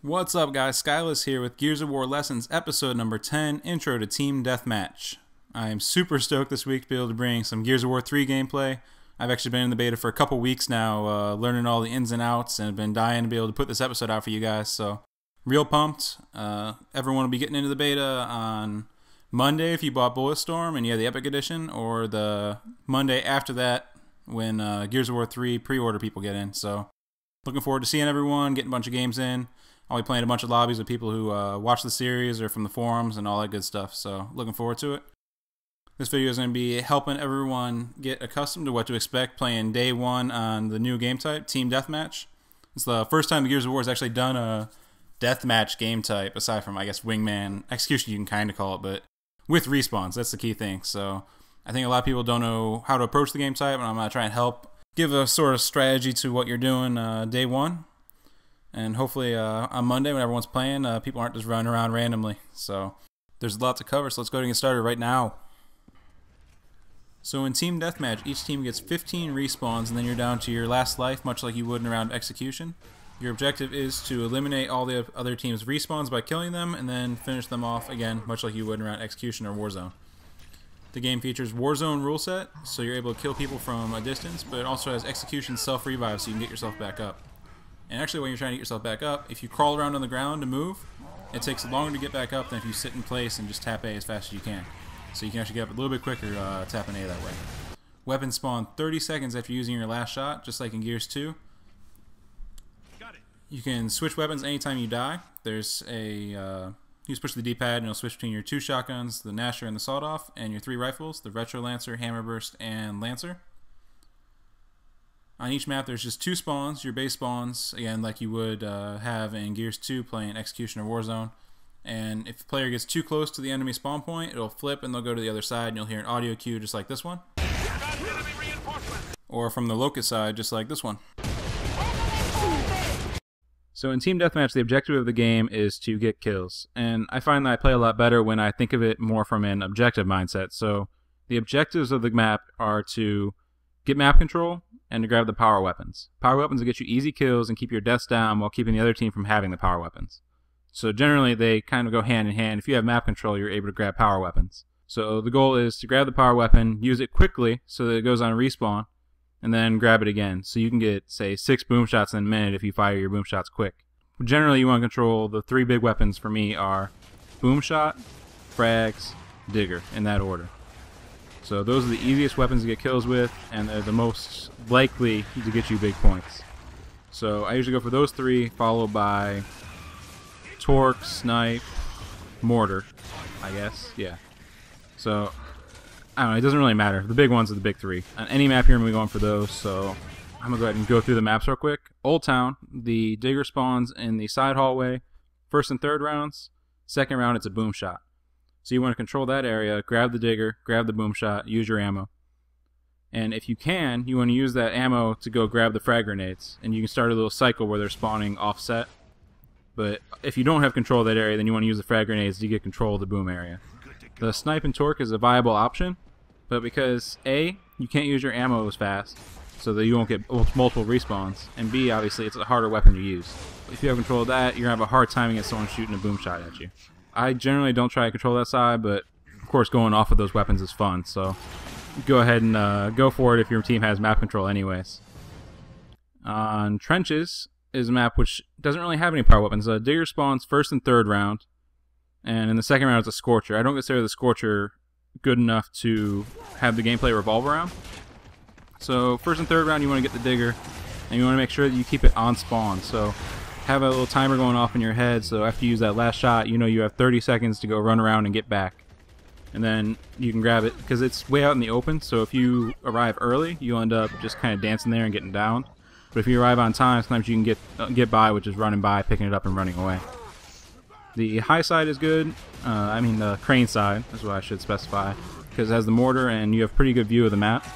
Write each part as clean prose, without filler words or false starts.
What's up guys, Skyless here with Gears of War Lessons episode number 10, Intro to Team Deathmatch. I am super stoked this week to be able to bring some Gears of War 3 gameplay. I've actually been in the beta for a couple weeks now, learning all the ins and outs, and have been dying to be able to put this episode out for you guys, so real pumped. Everyone will be getting into the beta on Monday if you bought Bulletstorm and you have the Epic Edition, or the Monday after that when Gears of War 3 pre-order people get in, so looking forward to seeing everyone, getting a bunch of games in. I'll be playing a bunch of lobbies with people who watch the series or from the forums and all that good stuff, so looking forward to it. This video is going to be helping everyone get accustomed to what to expect playing day one on the new game type, Team Deathmatch. It's the first time the Gears of War has actually done a Deathmatch game type, aside from, I guess, Wingman. Execution you can kind of call it, but with respawns, that's the key thing. So I think a lot of people don't know how to approach the game type, and I'm going to try and help give a sort of strategy to what you're doing day one. And hopefully on Monday when everyone's playing, people aren't just running around randomly. So there's a lot to cover, so let's go ahead and get started right now. So in Team Deathmatch, each team gets 15 respawns, and then you're down to your last life, much like you would in a round of execution. Your objective is to eliminate all the other team's respawns by killing them, and then finish them off again, much like you would in a round of execution or Warzone. The game features Warzone rule set, so you're able to kill people from a distance, but it also has execution self-revive, so you can get yourself back up. And actually, when you're trying to get yourself back up, if you crawl around on the ground to move, it takes longer to get back up than if you sit in place and just tap A as fast as you can. So you can actually get up a little bit quicker tapping A that way. Weapons spawn 30 seconds after using your last shot, just like in Gears 2. You can switch weapons anytime you die. There's a you just push the D-pad and it'll switch between your 2 shotguns, the Gnasher and the Sawed-Off, and your 3 rifles, the Retro Lancer, Hammerburst, and Lancer. On each map, there's just 2 spawns, your base spawns, again, like you would have in Gears 2 playing Execution or Warzone. And if the player gets too close to the enemy spawn point, it'll flip and they'll go to the other side, and you'll hear an audio cue just like this one. Or from the Locust side, just like this one. So in Team Deathmatch, the objective of the game is to get kills. And I find that I play a lot better when I think of it more from an objective mindset. So the objectives of the map are to get map control, and to grab the power weapons. Power weapons will get you easy kills and keep your deaths down while keeping the other team from having the power weapons. So generally they kind of go hand in hand. If you have map control, you're able to grab power weapons. So the goal is to grab the power weapon, use it quickly so that it goes on a respawn, and then grab it again. So you can get, say, 6 boom shots in a minute if you fire your boom shots quick. Generally you want to control the 3 big weapons for me are boom shot, frags, digger, in that order. So those are the easiest weapons to get kills with, and they're the most likely to get you big points. So I usually go for those 3, followed by torque, snipe, mortar, I guess. Yeah. So I don't know, it doesn't really matter. The big ones are the big 3. On any map here, I'm going to be going for those, so I'm going to go ahead and go through the maps real quick. Old Town, the digger spawns in the side hallway. First and third rounds. Second round, it's a boom shot. So you want to control that area, grab the digger, grab the boom shot, use your ammo. And if you can, you want to use that ammo to go grab the frag grenades. And you can start a little cycle where they're spawning offset. But if you don't have control of that area, then you want to use the frag grenades to get control of the boom area. The snipe and torque is a viable option, but because A, you can't use your ammo as fast, so that you won't get multiple respawns, and B, obviously, it's a harder weapon to use. If you have control of that, you're going to have a hard time against someone shooting a boom shot at you. I generally don't try to control that side, but of course going off of those weapons is fun, so go ahead and go for it if your team has map control anyways. On Trenches is a map which doesn't really have any power weapons. Digger spawns first and third round, and in the second round it's a Scorcher. I don't consider the Scorcher good enough to have the gameplay revolve around. So first and third round you want to get the Digger, and you want to make sure that you keep it on spawn. So have a little timer going off in your head, so after you use that last shot, you know you have 30 seconds to go run around and get back. And then you can grab it, because it's way out in the open, so if you arrive early, you'll end up just kind of dancing there and getting down. But if you arrive on time, sometimes you can get by with just running by, picking it up, and running away. The high side is good, I mean the crane side is what I should specify, because it has the mortar and you have pretty good view of the map.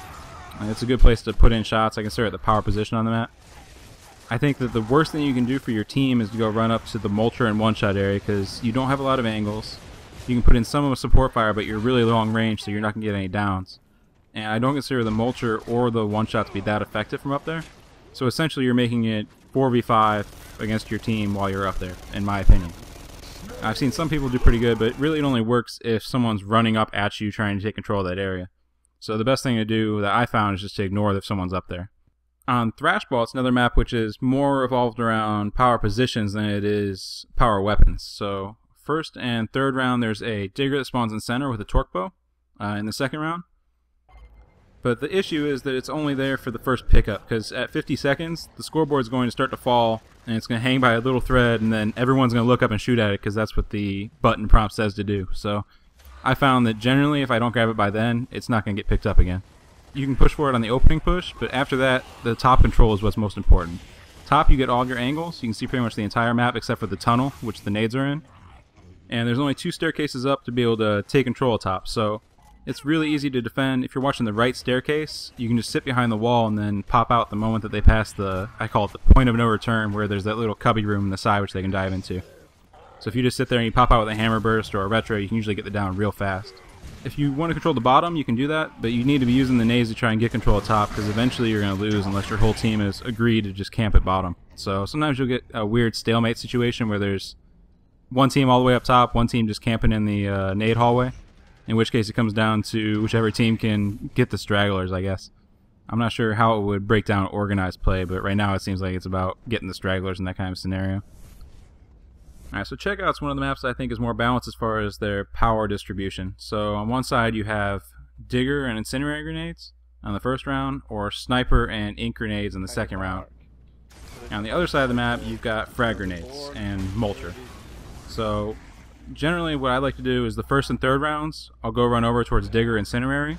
It's a good place to put in shots. I can start at the power position on the map. I think that the worst thing you can do for your team is to go run up to the Mulcher and one-shot area, because you don't have a lot of angles. You can put in some of a support fire, but you're really long range, so you're not going to get any downs. And I don't consider the Mulcher or the one-shot to be that effective from up there. So essentially you're making it 4v5 against your team while you're up there, in my opinion. I've seen some people do pretty good, but really it only works if someone's running up at you trying to take control of that area. So the best thing to do that I found is just to ignore if someone's up there. On Thrashball, it's another map which is more evolved around power positions than it is power weapons. So first and third round, there's a digger that spawns in center with a torque bow in the second round. But the issue is that it's only there for the first pickup, because at 50 seconds, the scoreboard's going to start to fall, and it's going to hang by a little thread, and then everyone's going to look up and shoot at it, because that's what the button prompt says to do. So I found that generally, if I don't grab it by then, it's not going to get picked up again. You can push for it on the opening push, but after that, the top control is what's most important. Top, you get all of your angles. You can see pretty much the entire map except for the tunnel, which the nades are in. And there's only 2 staircases up to be able to take control of top, so it's really easy to defend. If you're watching the right staircase, you can just sit behind the wall and then pop out the moment that they pass the, I call it the point of no return, where there's that little cubby room in the side which they can dive into. So if you just sit there and you pop out with a hammer burst or a retro, you can usually get it down real fast. If you want to control the bottom, you can do that, but you need to be using the nades to try and get control of top, because eventually you're going to lose unless your whole team has agreed to just camp at bottom. So sometimes you'll get a weird stalemate situation where there's one team all the way up top, one team just camping in the nade hallway, in which case it comes down to whichever team can get the stragglers, I guess. I'm not sure how it would break down organized play, but right now it seems like it's about getting the stragglers in that kind of scenario. Alright, so Checkout's one of the maps that I think is more balanced as far as their power distribution. So on one side you have Digger and Incendiary Grenades on the first round, or Sniper and Ink Grenades in the second round. And on the other side of the map you've got Frag Grenades and Mulcher. So generally what I like to do is the first and third rounds I'll go run over towards Digger and Incendiary,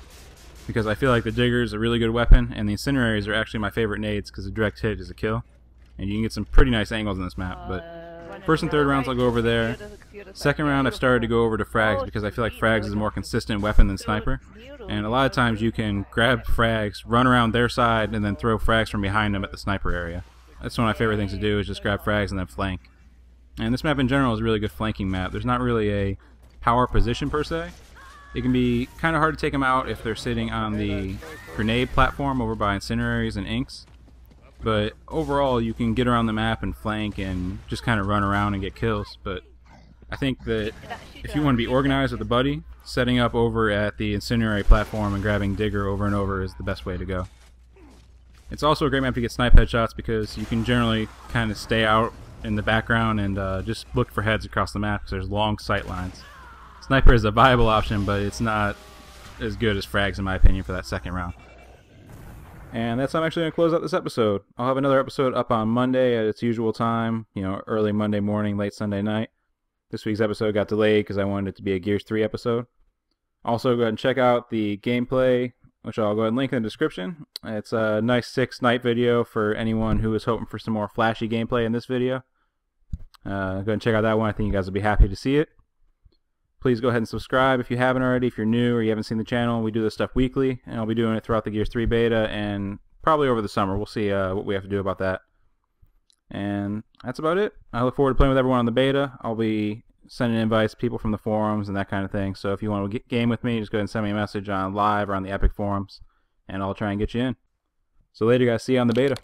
because I feel like the Digger is a really good weapon and the Incendiaries are actually my favorite nades because the direct hit is a kill. And you can get some pretty nice angles in this map, but first and third rounds I'll go over there. Second round I've started to go over to frags because I feel like frags is a more consistent weapon than sniper. And a lot of times you can grab frags, run around their side, and then throw frags from behind them at the sniper area. That's one of my favorite things to do, is just grab frags and then flank. And this map in general is a really good flanking map. There's not really a power position per se. It can be kind of hard to take them out if they're sitting on the grenade platform over by incendiaries and inks. But overall, you can get around the map and flank and just kind of run around and get kills. But I think that if you want to be organized with a buddy, setting up over at the incendiary platform and grabbing Digger over and over is the best way to go. It's also a great map to get snipe headshots because you can generally kind of stay out in the background and just look for heads across the map because there's long sight lines. Sniper is a viable option, but it's not as good as frags in my opinion for that second round. And that's how I'm actually going to close out this episode. I'll have another episode up on Monday at its usual time, early Monday morning, late Sunday night. This week's episode got delayed because I wanted it to be a Gears 3 episode. Also, go ahead and check out the gameplay, which I'll go ahead and link in the description. It's a nice 6-night video for anyone who is hoping for some more flashy gameplay in this video. Go ahead and check out that one. I think you guys will be happy to see it. Please go ahead and subscribe if you haven't already. If you're new or you haven't seen the channel, we do this stuff weekly, and I'll be doing it throughout the Gears 3 beta and probably over the summer. We'll see what we have to do about that. And that's about it. I look forward to playing with everyone on the beta. I'll be sending invites to people from the forums and that kind of thing. So if you want to game with me, just go ahead and send me a message on live or on the Epic forums, and I'll try and get you in. So later, guys. See you on the beta.